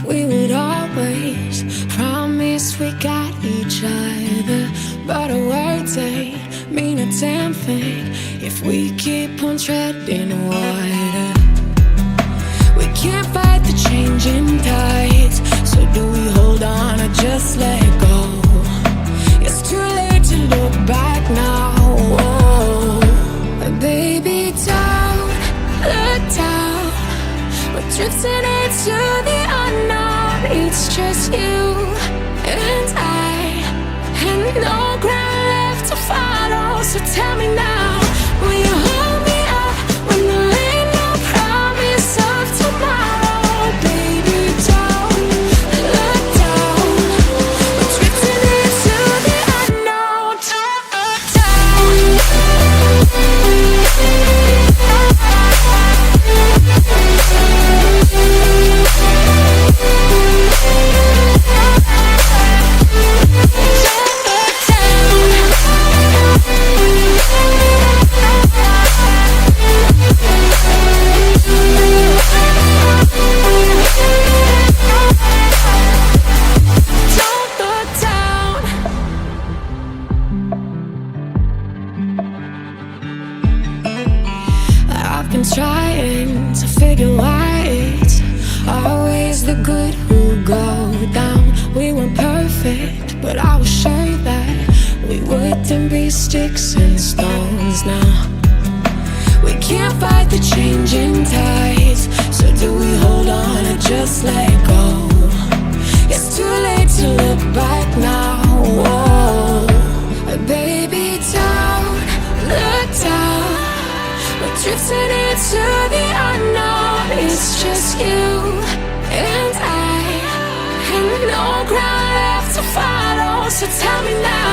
we would always promise we got each other, but our words ain't mean a damn thing if we keep on treading water. We can't fight the changing tides, so do we hold on or just let go? It's too late to look back now. Whoa. Baby, don't look down. We're drifting into the unknown. It's just you and I, and no ground left to follow. So tell me now, will you hold me up when there ain't no promise of tomorrow? Baby, don't look down. We're drifting into the unknown. I've been trying to figure why it's always the good who go down. We weren't perfect, but I was sure that we wouldn't be sticks and stones now. We can't fight the changing tides, so do we hold on or just let go? It's too late to look back now. Whoa. Baby, don't look down. We're drifting into the unknown. It's just you and I, and no ground left to follow. So tell me now,